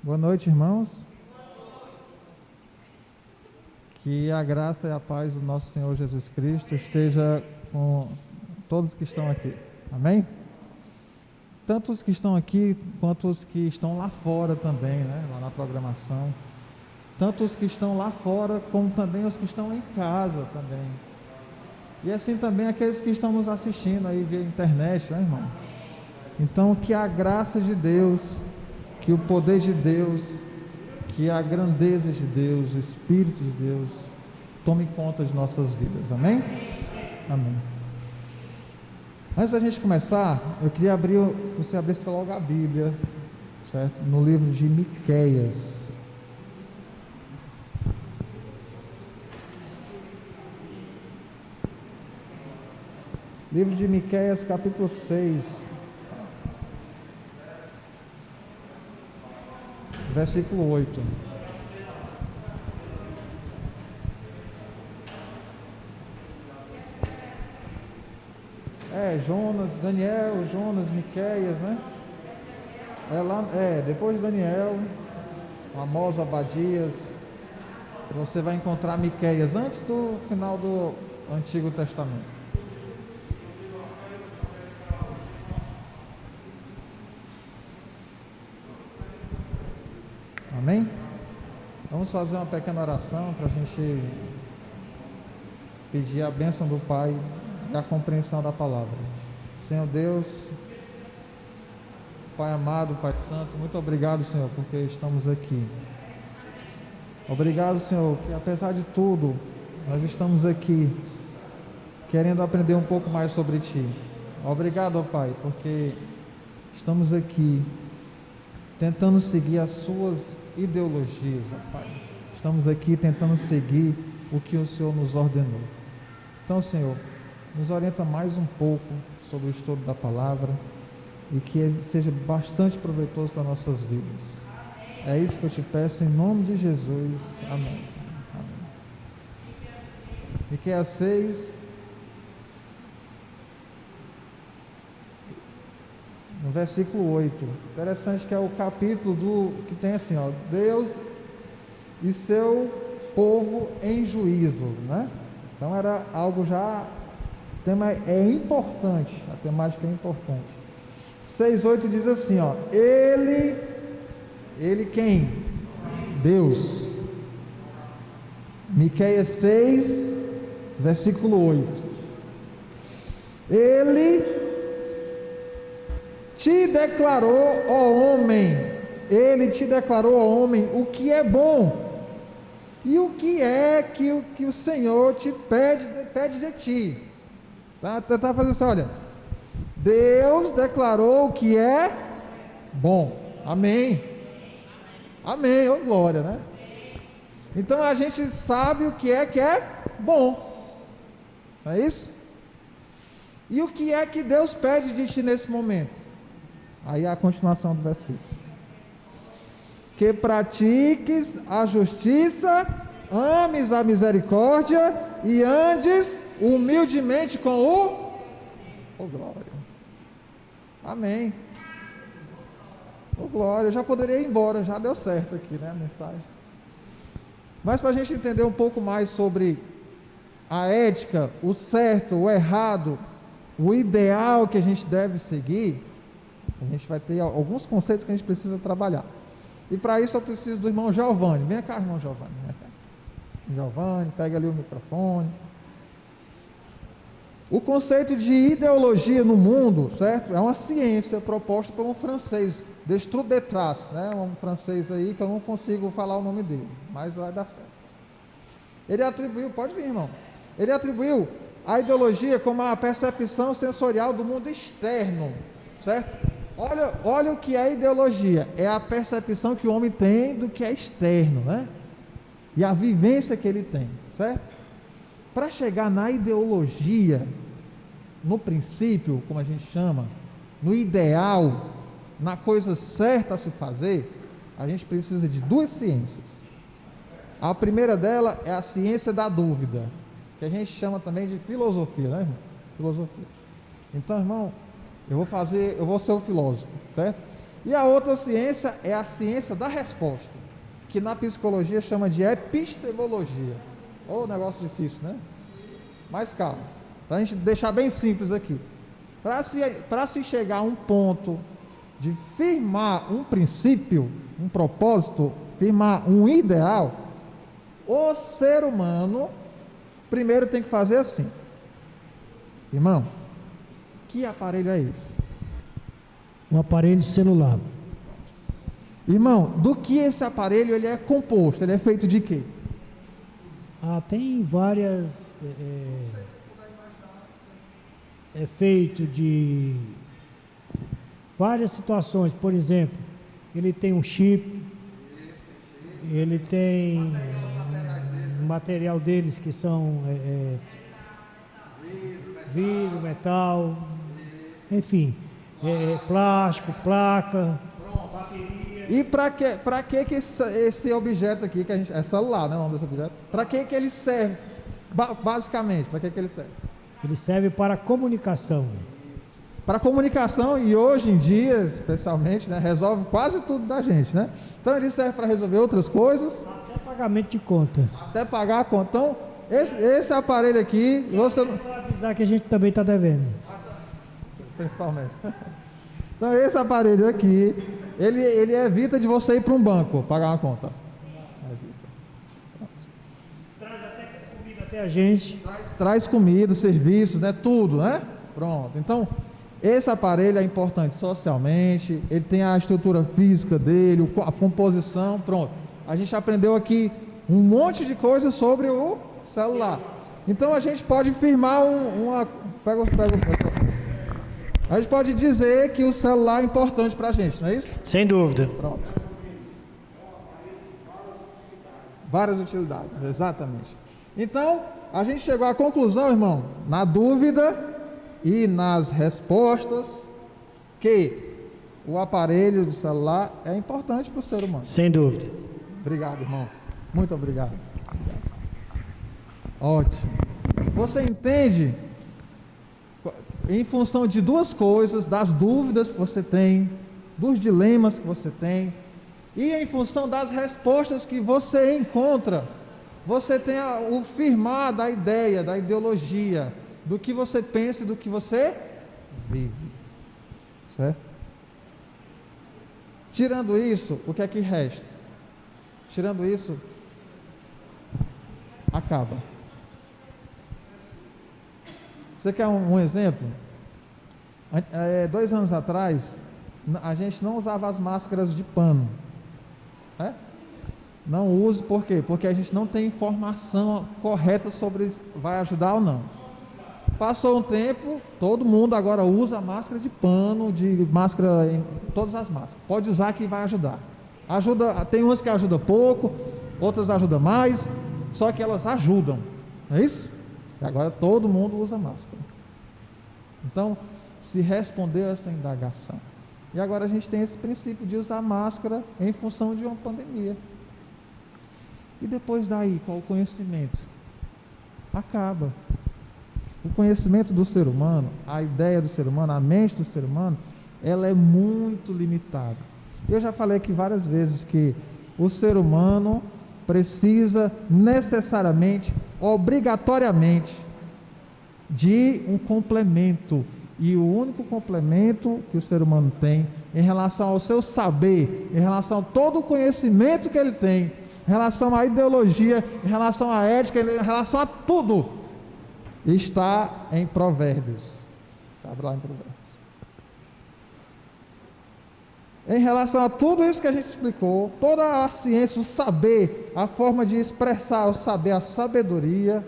Boa noite, irmãos. Que a graça e a paz do nosso Senhor Jesus Cristo esteja com todos que estão aqui. Amém? Tanto os que estão aqui, quanto os que estão lá fora também, né? Lá na programação. Tanto os que estão lá fora, como também os que estão em casa também. E assim também aqueles que estão nos assistindo aí via internet, né, irmão? Então, que a graça de Deus, que o poder de Deus, que a grandeza de Deus, o Espírito de Deus, tome conta de nossas vidas. Amém? Amém. Antes da gente começar, eu queria você abrisse logo a Bíblia, certo? No livro de Miqueias. Livro de Miqueias, capítulo 6, versículo 8. Jonas, Daniel, Jonas, Miqueias, né? Depois de Daniel, Amós, Obadias, você vai encontrar Miqueias antes do final do Antigo Testamento. Amém? Vamos fazer uma pequena oração para a gente pedir a bênção do Pai e a compreensão da palavra. Senhor Deus, Pai amado, Pai santo, muito obrigado, Senhor, porque estamos aqui. Obrigado, Senhor, que apesar de tudo, nós estamos aqui querendo aprender um pouco mais sobre Ti. Obrigado, Pai, porque estamos aqui tentando seguir as Suas ideologias, Pai. Estamos aqui tentando seguir o que o Senhor nos ordenou. Então, Senhor, nos orienta mais um pouco sobre o estudo da palavra e que seja bastante proveitoso para nossas vidas. É isso que eu te peço em nome de Jesus. Amém, Senhor. Amém. Miqueias 6, no versículo 8. Interessante que é o capítulo que tem assim, ó, Deus e seu povo em juízo, né? Então era algo já, o tema é importante, a temática é importante. 6:8 diz assim, ó, ele quem? Deus. Miqueias 6, versículo 8. Ele te declarou, ó homem, ele te declarou, ó homem, o que é bom e o que é que o Senhor te pede de ti. Tá fazendo assim, olha, Deus declarou o que é bom. Amém. Amém, ô glória, né? Então a gente sabe o que é bom. Não é isso? E o que é que Deus pede de ti nesse momento? Aí a continuação do versículo. Que pratiques a justiça, ames a misericórdia e andes humildemente com o glória. Amém. O glória. Eu já poderia ir embora, já deu certo aqui, né, a mensagem. Mas para a gente entender um pouco mais sobre a ética, o certo, o errado, o ideal que a gente deve seguir, a gente vai ter alguns conceitos que a gente precisa trabalhar. E para isso eu preciso do irmão Giovanni. Vem cá, irmão Giovanni. Giovanni, pega ali o microfone. O conceito de ideologia no mundo, certo? É uma ciência proposta por um francês, Destrudetras, né? Um francês aí que eu não consigo falar o nome dele, mas vai dar certo. Ele atribuiu, pode vir, irmão. Ele atribuiu a ideologia como a percepção sensorial do mundo externo, certo? Olha o que é ideologia, é a percepção que o homem tem do que é externo, né? E a vivência que ele tem, certo? Para chegar na ideologia, no princípio, como a gente chama, no ideal, na coisa certa a se fazer, a gente precisa de duas ciências. A primeira dela é a ciência da dúvida, que a gente chama também de filosofia, né, irmão? Filosofia. Então, irmão, eu vou ser o filósofo, certo? E a outra ciência é a ciência da resposta, que na psicologia chama de epistemologia. Ô, negócio difícil, né? Mas calma, para a gente deixar bem simples aqui. Para se chegar a um ponto de firmar um princípio, um propósito, firmar um ideal, o ser humano primeiro tem que fazer assim. Irmão, que aparelho é esse? Um aparelho celular. Irmão, do que esse aparelho ele é composto? Ele é feito de quê? Tem várias... É feito de várias situações. Por exemplo, ele tem um chip, ele tem um material deles que são vidro, metal, enfim, plástico, placa, bateria. E para que esse objeto aqui, que a gente, é celular, né, o nome desse objeto? Para que ele serve? Basicamente, para que ele serve? Ele serve para comunicação. Para comunicação, e hoje em dia, especialmente, né, resolve quase tudo da gente, né? Então ele serve para resolver outras coisas. Até pagamento de conta. Até pagar a conta. Então, esse aparelho aqui, você não... Para avisar que a gente também está devendo. Principalmente. Então esse aparelho aqui, ele evita de você ir para um banco pagar uma conta. Traz até comida até a gente. Traz comida, serviços, né? Tudo, né? Pronto. Então, esse aparelho é importante socialmente, ele tem a estrutura física dele, a composição, pronto. A gente aprendeu aqui um monte de coisas sobre o celular. Então a gente pode firmar a gente pode dizer que o celular é importante para a gente, não é isso? Sem dúvida. Pronto. Várias utilidades, exatamente. Então, a gente chegou à conclusão, irmão, na dúvida e nas respostas, que o aparelho do celular é importante para o ser humano. Sem dúvida. Obrigado, irmão. Muito obrigado. Ótimo. Você entende, em função de duas coisas, das dúvidas que você tem, dos dilemas que você tem, e em função das respostas que você encontra, você tem o firmar da ideia, da ideologia, do que você pensa e do que você vive. Certo? Tirando isso, o que é que resta? Tirando isso, acaba. Você quer um exemplo? 2 anos atrás, a gente não usava as máscaras de pano. Não use, por quê? Porque a gente não tem informação correta sobre se vai ajudar ou não. Passou um tempo, todo mundo agora usa máscara de pano, máscara em todas as máscaras. Pode usar que vai ajudar. Tem umas que ajudam pouco, outras ajudam mais, só que elas ajudam, não é isso? E agora todo mundo usa máscara. Então, se respondeu essa indagação. E agora a gente tem esse princípio de usar máscara em função de uma pandemia. E depois daí, qual o conhecimento? Acaba. O conhecimento do ser humano, a ideia do ser humano, a mente do ser humano, ela é muito limitada. Eu já falei aqui várias vezes que o ser humano precisa necessariamente, obrigatoriamente, de um complemento. E o único complemento que o ser humano tem em relação ao seu saber, em relação a todo o conhecimento que ele tem, em relação à ideologia, em relação à ética, em relação a tudo, está em Provérbios. Abre lá em Provérbios. Em relação a tudo isso que a gente explicou, toda a ciência, o saber, a forma de expressar o saber, a sabedoria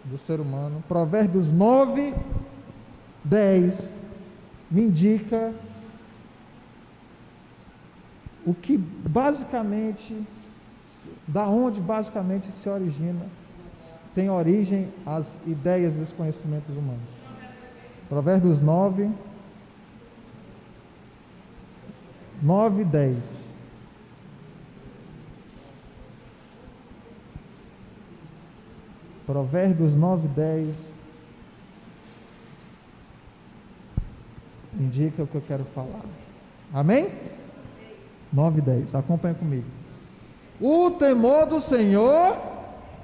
do ser humano, Provérbios 9, 10, me indica o que basicamente, da onde basicamente se origina, tem origem as ideias e os conhecimentos humanos. Provérbios 9, 10. Provérbios 9, 10 indica o que eu quero falar. Amém? 9 e 10. Acompanha comigo. O temor do Senhor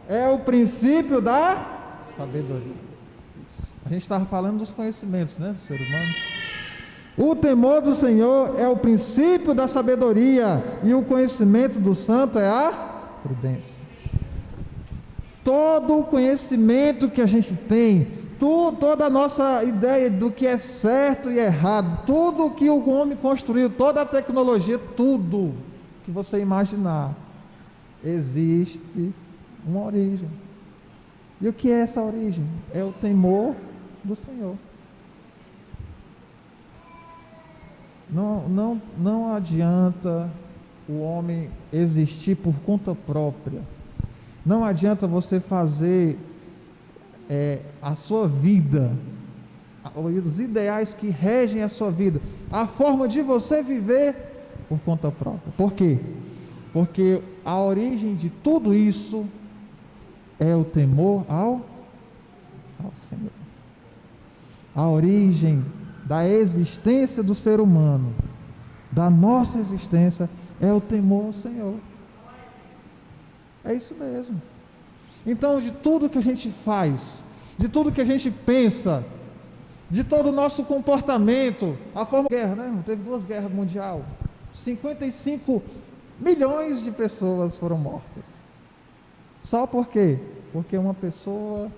é o princípio da sabedoria. Isso. A gente estava falando dos conhecimentos, né, do ser humano. O temor do Senhor é o princípio da sabedoria, e o conhecimento do santo é a prudência. Todo o conhecimento que a gente tem, toda a nossa ideia do que é certo e errado, tudo que o homem construiu, toda a tecnologia, tudo que você imaginar, existe uma origem. E o que é essa origem? É o temor do Senhor. Não adianta o homem existir por conta própria. Não adianta você fazer a sua vida, os ideais que regem a sua vida, a forma de você viver por conta própria. Por quê? Porque a origem de tudo isso é o temor ao Senhor. A origem da existência do ser humano, da nossa existência, é o temor ao Senhor. É isso mesmo. Então, de tudo que a gente faz, de tudo que a gente pensa, de todo o nosso comportamento, a forma de guerra, né? Teve 2 guerras mundiais, 55 milhões de pessoas foram mortas. Só por quê? Porque uma pessoa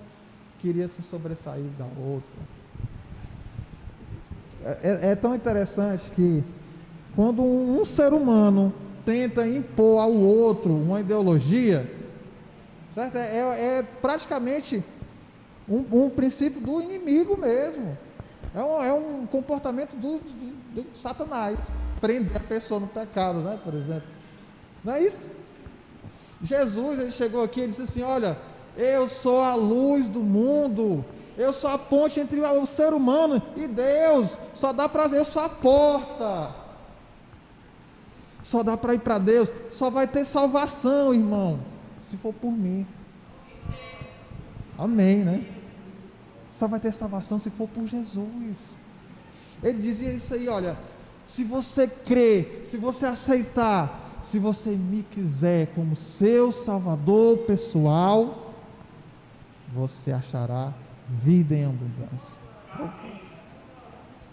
queria se sobressair da outra. É tão interessante que quando um ser humano tenta impor ao outro uma ideologia, certo? É praticamente um princípio do inimigo mesmo. É um comportamento de Satanás, prender a pessoa no pecado, né? Por exemplo. Não é isso? Jesus, ele chegou aqui e disse assim: olha, eu sou a luz do mundo, eu sou a ponte entre o ser humano e Deus, só dá para eu sou a porta, só dá para ir para Deus, só vai ter salvação, irmão, se for por mim. Amém, né? Só vai ter salvação se for por Jesus. Ele dizia isso aí: olha, se você crer, se você aceitar, se você me quiser como seu Salvador pessoal, você achará vida em abundância.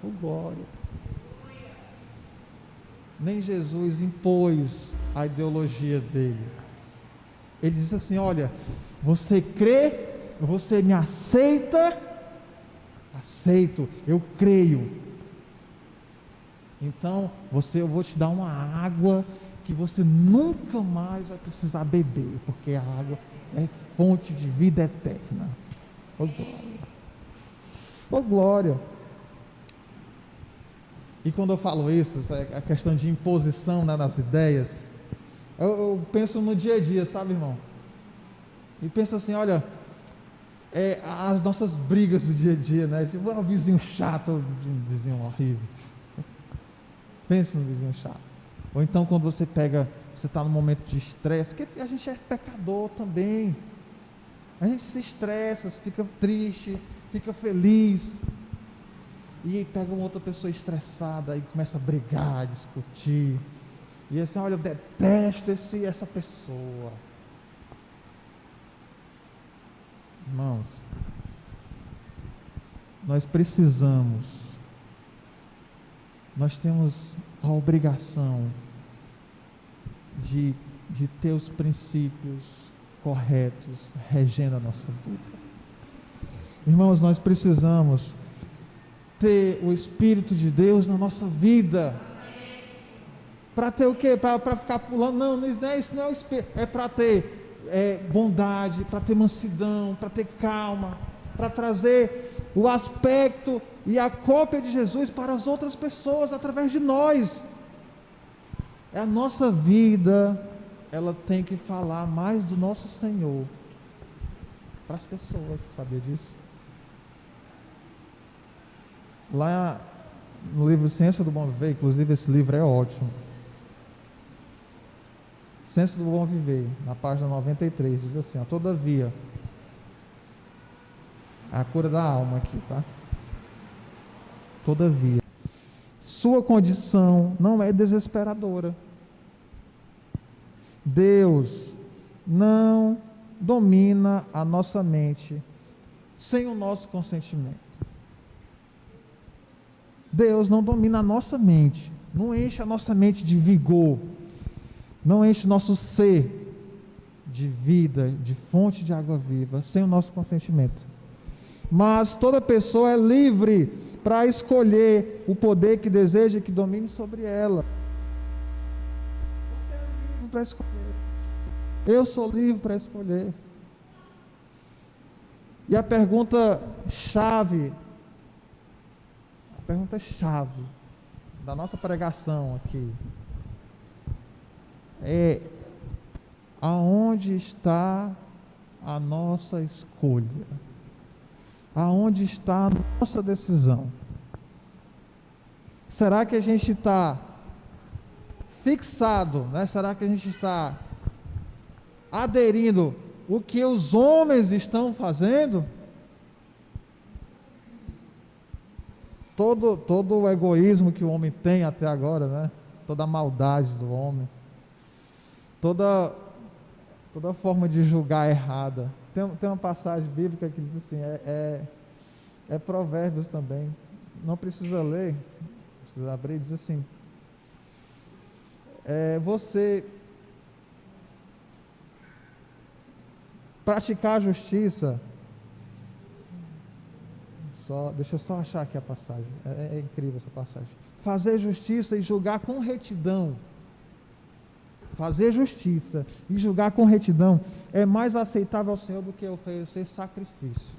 Oh, glória! Nem Jesus impôs a ideologia dele. Ele disse assim: olha, você crê, você me aceita, aceito, eu creio. Então, eu vou te dar uma água que você nunca mais vai precisar beber, porque a água é fonte de vida eterna. Oh glória! Oh glória! E quando eu falo isso, a questão de imposição, né, nas ideias, eu penso no dia a dia, sabe, irmão? E penso assim: olha, as nossas brigas do dia a dia, né? Tipo, um vizinho chato, um vizinho horrível. Pensa no vizinho chato. Ou então quando você está num momento de estresse, que a gente é pecador também. A gente se estressa, fica triste, fica feliz. E aí pega uma outra pessoa estressada e começa a brigar, a discutir. E assim: olha, eu detesto essa pessoa. Irmãos, nós temos a obrigação de ter os princípios corretos regendo a nossa vida. Irmãos, nós precisamos ter o Espírito de Deus na nossa vida. Para ter o quê? Para ficar pulando? Não, isso não é o Espírito. É para ter bondade, para ter mansidão, para ter calma, para trazer o aspecto e a cópia de Jesus para as outras pessoas através de nós. A nossa vida, ela tem que falar mais do nosso Senhor para as pessoas. Sabia disso? Lá no livro Ciência do Bom Viver, inclusive esse livro é ótimo. Ciência do Bom Viver, na página 93, diz assim: ó, todavia, a cura da alma aqui, tá? Todavia, sua condição não é desesperadora. Deus não domina a nossa mente sem o nosso consentimento. Deus não domina a nossa mente, não enche a nossa mente de vigor, não enche nosso ser de vida, de fonte de água viva, sem o nosso consentimento. Mas toda pessoa é livre para escolher o poder que deseja que domine sobre ela. Você é livre para escolher. Eu sou livre para escolher. E a pergunta chave da nossa pregação aqui é: aonde está a nossa escolha? Aonde está a nossa decisão? Será que a gente está fixado, né? Será que a gente está aderindo o que os homens estão fazendo? Todo o egoísmo que o homem tem até agora, né? Toda a maldade do homem, toda forma de julgar errada. Tem uma passagem bíblica que diz assim, é Provérbios também, não precisa ler, precisa abrir, diz assim, você praticar a justiça, deixa eu só achar aqui a passagem, é incrível essa passagem. Fazer justiça e julgar com retidão, fazer justiça e julgar com retidão é mais aceitável ao Senhor do que oferecer sacrifício.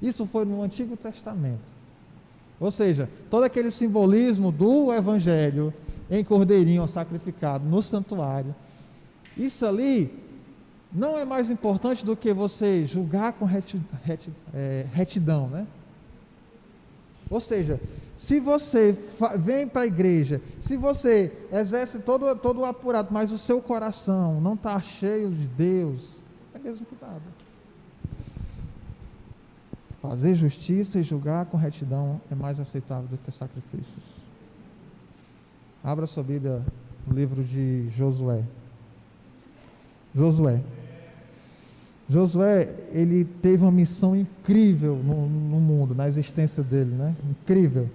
Isso foi no Antigo Testamento. Ou seja, todo aquele simbolismo do Evangelho em cordeirinho sacrificado no santuário, isso ali não é mais importante do que você julgar com retidão, né? Ou seja, se você vem para a igreja, se você exerce todo o apurado, mas o seu coração não está cheio de Deus, é mesmo que nada. Fazer justiça e julgar com retidão é mais aceitável do que sacrifícios. Abra sua Bíblia no livro de Josué. Josué, ele teve uma missão incrível no mundo, na existência dele, né? Incrível.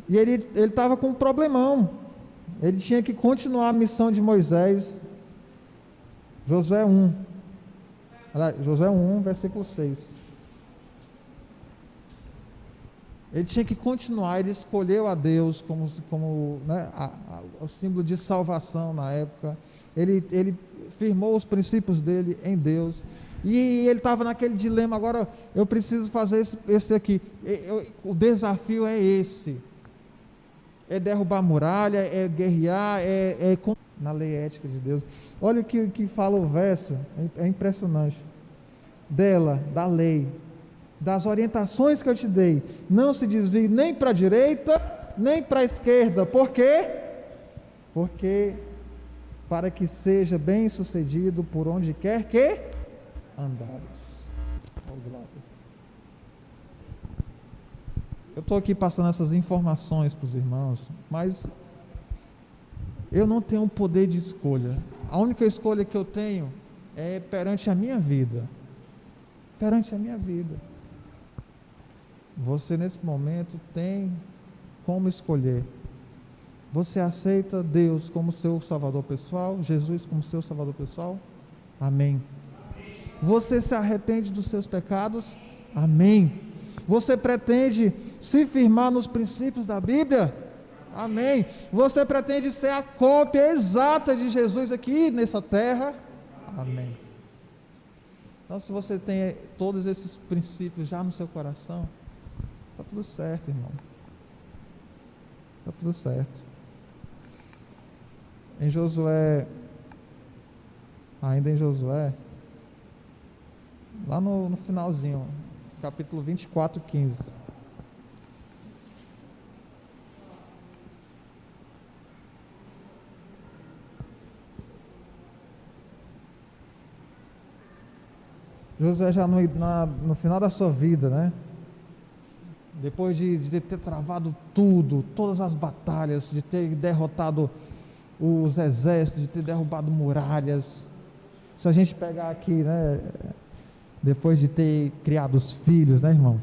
E ele estava com um problemão. Ele tinha que continuar a missão de Moisés. Josué 1, versículo 6. Ele tinha que continuar, ele escolheu a Deus como né, o símbolo de salvação na época. Ele firmou os princípios dele em Deus. E ele estava naquele dilema: agora eu preciso fazer esse aqui. O desafio é esse. É derrubar a muralha, é guerrear, na lei ética de Deus. Olha o que fala o verso, é impressionante. Da lei, das orientações que eu te dei, não se desvie nem para a direita, nem para a esquerda. Por quê? Porque para que seja bem sucedido por onde quer que andares. Oh, glória. Eu estou aqui passando essas informações para os irmãos, mas eu não tenho poder de escolha. A única escolha que eu tenho é perante a minha vida. Perante a minha vida. Você nesse momento tem como escolher. Você aceita Deus como seu Salvador pessoal, Jesus como seu Salvador pessoal? Amém. Você se arrepende dos seus pecados? Amém. Você pretende se firmar nos princípios da Bíblia? Amém. Você pretende ser a cópia exata de Jesus aqui nessa terra? Amém. Então, se você tem todos esses princípios já no seu coração, está tudo certo, irmão. Está tudo certo. Ainda em Josué, lá no finalzinho, capítulo 24, 15. Josué já no final da sua vida, né? depois de ter travado tudo, todas as batalhas, de ter derrotado os exércitos, de ter derrubado muralhas, se a gente pegar aqui, né, depois de ter criado os filhos, né, irmão?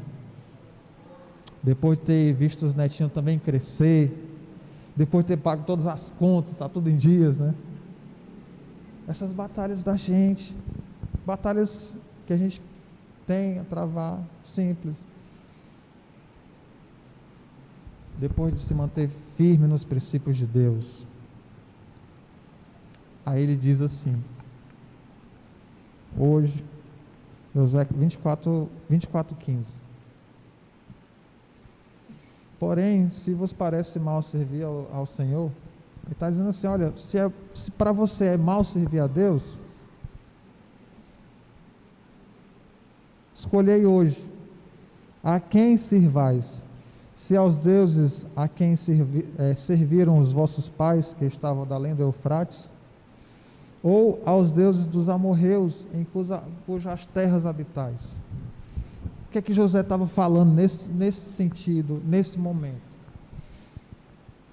Depois de ter visto os netinhos também crescer, depois de ter pago todas as contas, está tudo em dias, né? Essas batalhas da gente, batalhas que a gente tem a travar, simples. Depois de se manter firme nos princípios de Deus, aí ele diz assim, hoje, Josué 24:15. Porém, se vos parece mal servir ao Senhor, ele está dizendo assim, olha, se para você é mal servir a Deus, escolhei hoje, a quem sirvais, se aos deuses a quem serviram os vossos pais, que estavam da além do Eufrates, ou aos deuses dos amorreus, em cujas terras habitais. O que é que José estava falando nesse sentido, nesse momento?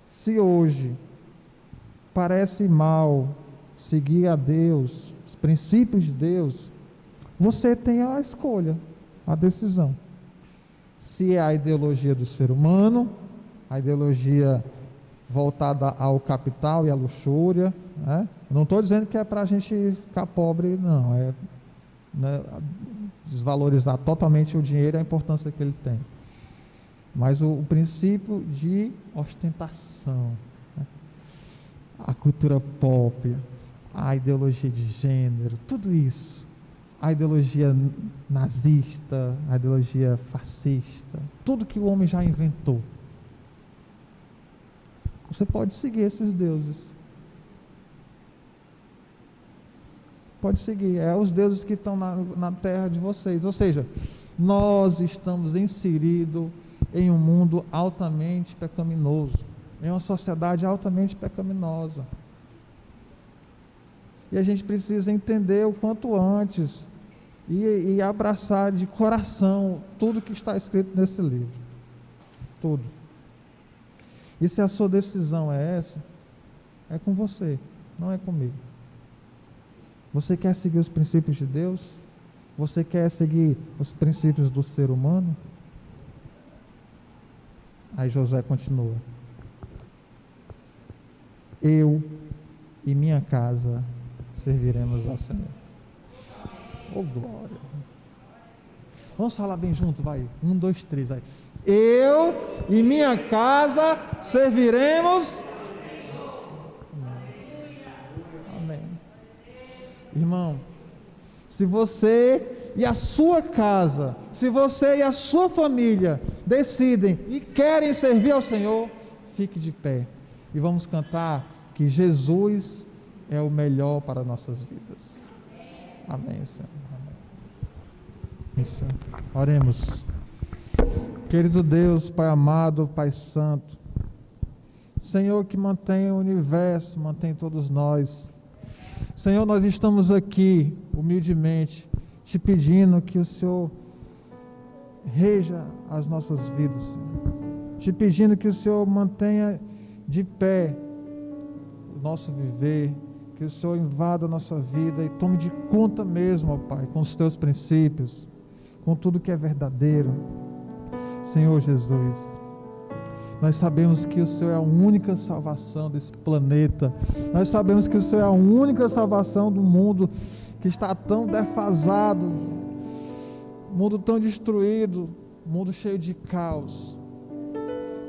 Se hoje parece mal seguir a Deus, os princípios de Deus, você tem a escolha, a decisão. Se é a ideologia do ser humano, a ideologia voltada ao capital e à luxúria, né? Não estou dizendo que é para a gente ficar pobre, não, né, desvalorizar totalmente o dinheiro e a importância que ele tem, mas o princípio de ostentação, né? A cultura pop, a ideologia de gênero, tudo isso, a ideologia nazista, a ideologia fascista, tudo que o homem já inventou, você pode seguir esses deuses, pode seguir, os deuses que estão na terra de vocês, ou seja, nós estamos inseridos em um mundo altamente pecaminoso, em uma sociedade altamente pecaminosa, e a gente precisa entender o quanto antes, e abraçar de coração tudo que está escrito nesse livro, tudo. E se a sua decisão é essa, é com você, não é comigo. Você quer seguir os princípios de Deus? Você quer seguir os princípios do ser humano? Aí Josué continua: eu e minha casa serviremos ao Senhor. Oh glória! Vamos falar bem junto, vai. 1, 2, 3, vai. Eu e minha casa serviremos. Amém. Irmão, se você e a sua casa, se você e a sua família decidem e querem servir ao Senhor, fique de pé e vamos cantar que Jesus é o melhor para nossas vidas. Amém, Senhor. Amém. Senhor. Oremos. Querido Deus, Pai amado, Pai santo, Senhor que mantém o universo, mantém todos nós, Senhor, nós estamos aqui humildemente te pedindo que o Senhor reja as nossas vidas, Senhor. Te pedindo que o Senhor mantenha de pé o nosso viver, que o Senhor invada a nossa vida e tome de conta mesmo, ó Pai, com os teus princípios, com tudo que é verdadeiro. Senhor Jesus, nós sabemos que o Senhor é a única salvação desse planeta, nós sabemos que o Senhor é a única salvação do mundo que está tão defasado, mundo tão destruído, mundo cheio de caos.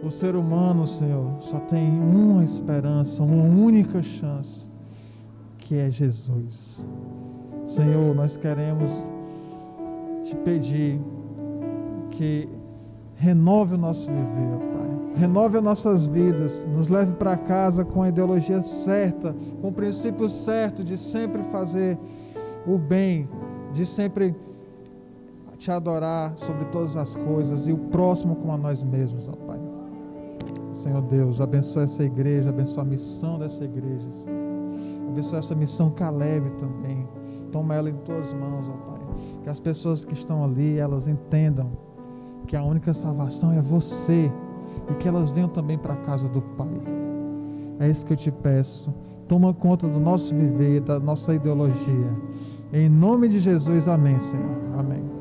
O ser humano, Senhor, só tem uma esperança, uma única chance, que é Jesus. Senhor, nós queremos te pedir que renove o nosso viver, Pai. Renove as nossas vidas, nos leve para casa com a ideologia certa, com o princípio certo de sempre fazer o bem, de sempre te adorar sobre todas as coisas e o próximo como a nós mesmos, ó Pai. Senhor Deus, abençoa essa igreja, abençoa a missão dessa igreja, Senhor. Abençoa essa missão Caleb também. Toma ela em tuas mãos, ó Pai. Que as pessoas que estão ali, elas entendam que a única salvação é você, e que elas venham também para a casa do Pai. É isso que eu te peço. Toma conta do nosso viver, da nossa ideologia. Em nome de Jesus, amém, Senhor. Amém.